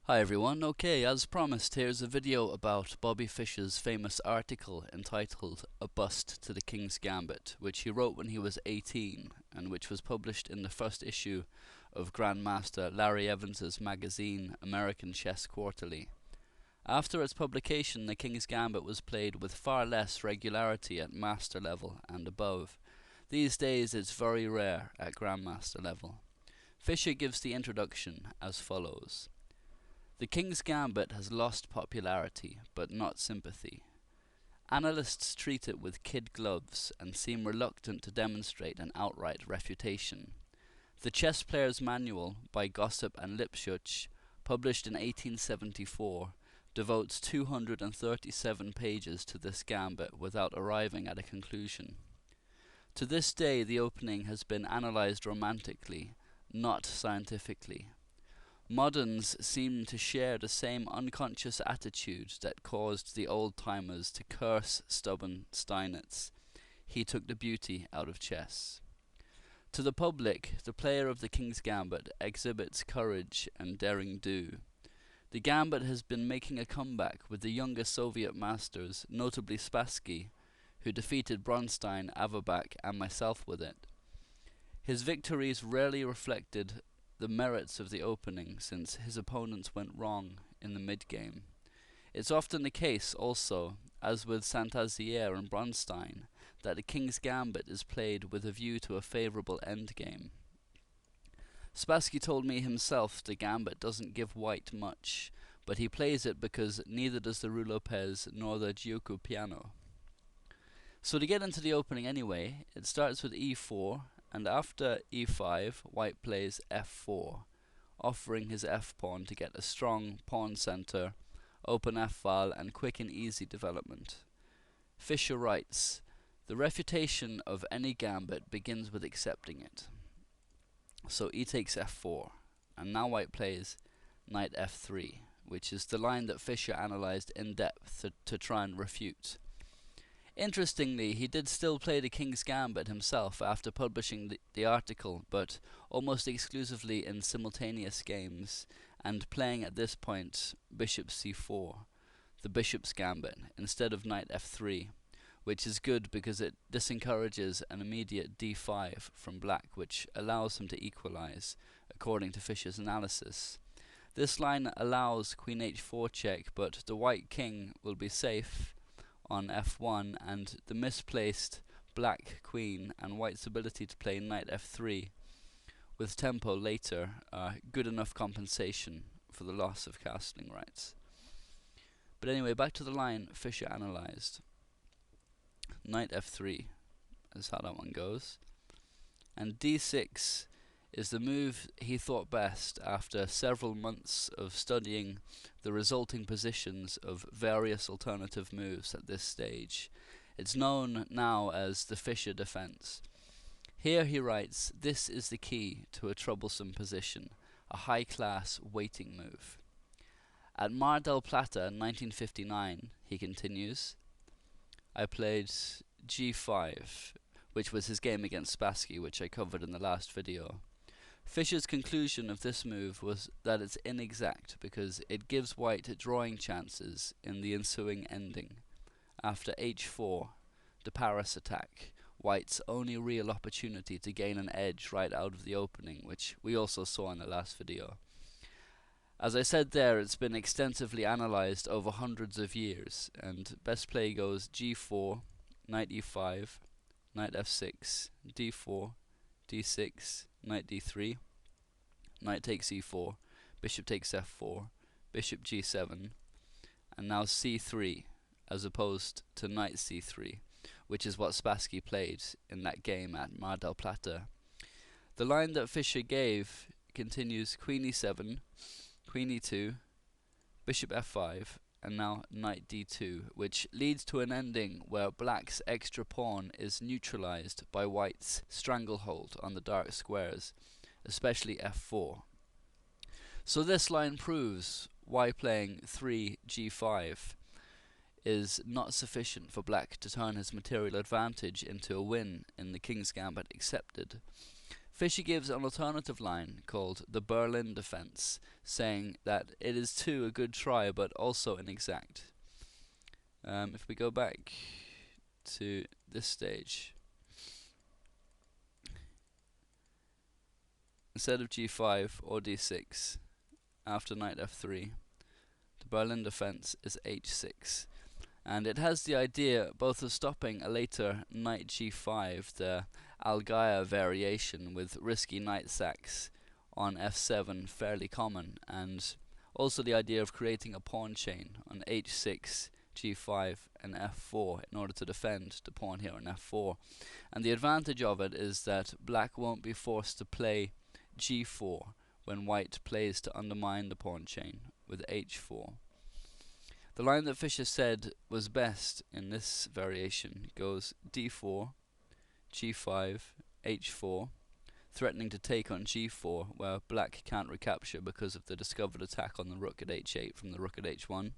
Hi everyone, okay, as promised, here's a video about Bobby Fischer's famous article entitled A Bust to the King's Gambit, which he wrote when he was 18 and which was published in the first issue of Grandmaster Larry Evans's magazine American Chess Quarterly. After its publication, the King's Gambit was played with far less regularity at master level and above. These days it's very rare at Grandmaster level. Fischer gives the introduction as follows. The King's Gambit has lost popularity, but not sympathy. Analysts treat it with kid gloves and seem reluctant to demonstrate an outright refutation. The Chess Player's Manual by Gossip and Lipschutz, published in 1874, devotes 237 pages to this gambit without arriving at a conclusion. To this day, the opening has been analyzed romantically, not scientifically. Moderns seem to share the same unconscious attitude that caused the old-timers to curse stubborn Steinitz. He took the beauty out of chess. To the public, the player of the King's Gambit exhibits courage and daring do. The Gambit has been making a comeback with the younger Soviet masters, notably Spassky, who defeated Bronstein, Averbach, and myself with it. His victories rarely reflected the merits of the opening, since his opponents went wrong in the mid-game. It's often the case also, as with Saint-Azier and Bronstein, that the King's Gambit is played with a view to a favourable endgame. Spassky told me himself the Gambit doesn't give white much, but he plays it because neither does the Roux Lopez nor the Giuoco Piano. So to get into the opening anyway, it starts with e4, and after e5, white plays f4, offering his f-pawn to get a strong pawn center, open f-file, and quick and easy development. Fischer writes, the refutation of any gambit begins with accepting it. So e takes f4, and now white plays knight f3, which is the line that Fischer analyzed in depth to try and refute. Interestingly, he did still play the King's Gambit himself after publishing the article, but almost exclusively in simultaneous games, and playing at this point bishop c4, the bishop's gambit, instead of knight f3, which is good because it disencourages an immediate d5 from black, which allows him to equalize, according to Fischer's analysis. This line allows queen h4 check, but the white king will be safe on f1, and the misplaced black queen and white's ability to play knight f3 with tempo later are good enough compensation for the loss of castling rights. But anyway, back to the line Fischer analyzed. Knight f3 is how that one goes, and d6 is the move he thought best after several months of studying the resulting positions of various alternative moves at this stage. It's known now as the Fischer Defense. Here he writes, this is the key to a troublesome position, a high-class waiting move. At Mar del Plata in 1959, he continues, I played g5, which was his game against Spassky, which I covered in the last video. Fischer's conclusion of this move was that it's inexact because it gives white drawing chances in the ensuing ending. After h4, the Paris attack, white's only real opportunity to gain an edge right out of the opening, which we also saw in the last video. As I said there, it's been extensively analyzed over hundreds of years, and best play goes g4, knight e5, knight f6, d4, d6, knight d3, knight takes e4, bishop takes f4, bishop g7, and now c3, as opposed to knight c3, which is what Spassky played in that game at Mar del Plata. The line that Fischer gave continues queen e7, queen e2, bishop f5, and now knight d2, which leads to an ending where black's extra pawn is neutralized by white's stranglehold on the dark squares, especially f4. So this line proves why playing 3 g5 is not sufficient for black to turn his material advantage into a win in the King's Gambit accepted. Fischer gives an alternative line called the Berlin Defense, saying that it is too a good try but also inexact. If we go back to this stage, instead of g5 or d6 after knight f3, the Berlin defense is h6, and it has the idea both of stopping a later knight g5, the Allgaier variation with risky knight sacks on f7, fairly common, and also the idea of creating a pawn chain on h6, g5 and f4 in order to defend the pawn here on f4. And the advantage of it is that black won't be forced to play g4 when white plays to undermine the pawn chain with h4. The line that Fischer said was best in this variation goes d4, g5, h4, threatening to take on g4, where black can't recapture because of the discovered attack on the rook at h8 from the rook at h1.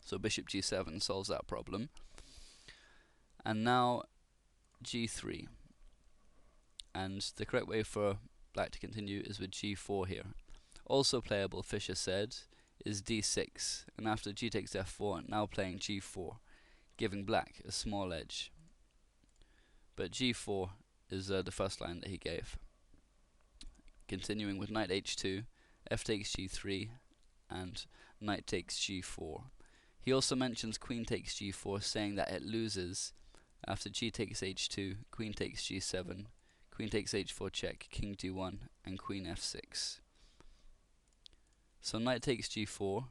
So bishop g7 solves that problem. And now g3. And the correct way for black to continue is with g4 here. Also playable, Fischer said, is d6, and after g takes f4, now playing g4, giving black a small edge. But g4 is the first line that he gave. Continuing with knight h2, f takes g3, and knight takes g4. He also mentions queen takes g4, saying that it loses after g takes h2, queen takes g7, queen takes h4 check, king d1, and queen f6. So knight takes g4,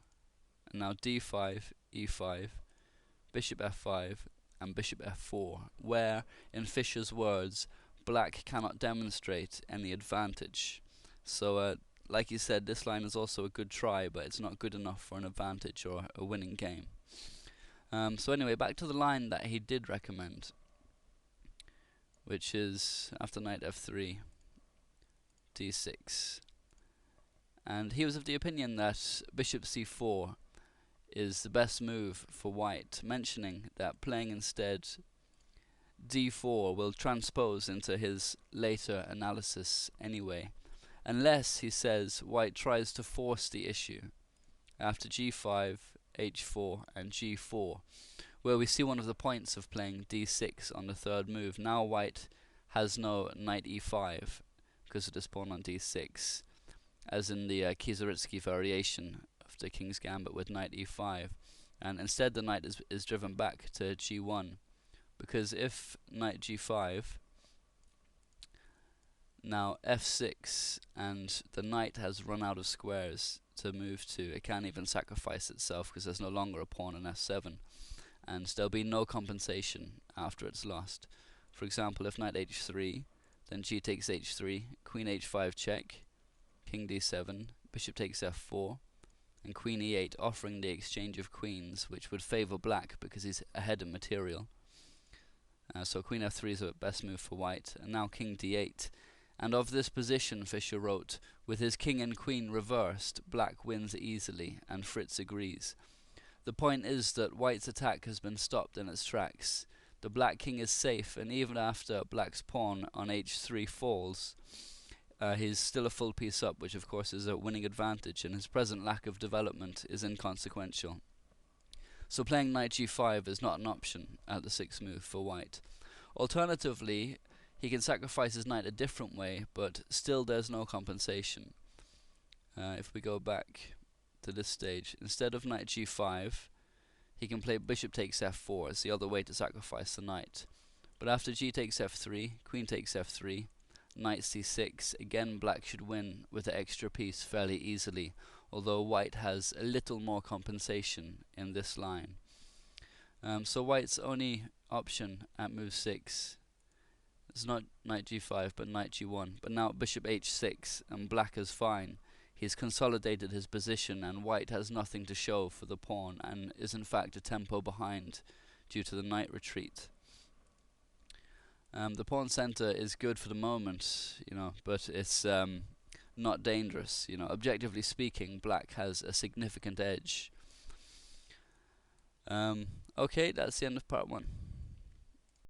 and now d5, e5, bishop f5, and bishop f4, where, in Fischer's words, black cannot demonstrate any advantage. So, like he said, this line is also a good try, but it's not good enough for an advantage or a winning game. So anyway, back to the line that he did recommend, which is after knight f3, d6. And he was of the opinion that bishop c4 is the best move for white, mentioning that playing instead d4 will transpose into his later analysis anyway, unless, he says, white tries to force the issue after g5, h4 and g4, where we see one of the points of playing d6 on the third move. Now white has no knight e5 because of this pawn on d6, as in the Kieseritzky variation of the King's Gambit with knight e5, and instead the knight is driven back to g1, because if knight g5, now f6, and the knight has run out of squares to move to, it can't even sacrifice itself because there's no longer a pawn on f7, and there'll be no compensation after it's lost. For example, if knight h3, then g takes h3, queen h5 check, king d7, bishop takes f4, and queen e8, offering the exchange of queens, which would favor black because he's ahead in material. So queen f3 is the best move for white, and now king d8. And of this position, Fischer wrote, with his king and queen reversed, black wins easily, and Fritz agrees. The point is that white's attack has been stopped in its tracks. The black king is safe, and even after black's pawn on h3 falls, he's still a full piece up, which of course is a winning advantage, and his present lack of development is inconsequential. So playing knight g5 is not an option at the sixth move for white. Alternatively, he can sacrifice his knight a different way, but still there's no compensation. If we go back to this stage, instead of knight g5, he can play bishop takes f4 as the other way to sacrifice the knight. But after g takes f3, queen takes f3, knight c6, again black should win with the extra piece fairly easily, although white has a little more compensation in this line. So white's only option at move 6 is not knight g5 but knight g1, but now bishop h6 and black is fine. He's consolidated his position, and white has nothing to show for the pawn and is in fact a tempo behind due to the knight retreat. The pawn center is good for the moment, but it's not dangerous. Objectively speaking, black has a significant edge. Okay, that's the end of part 1.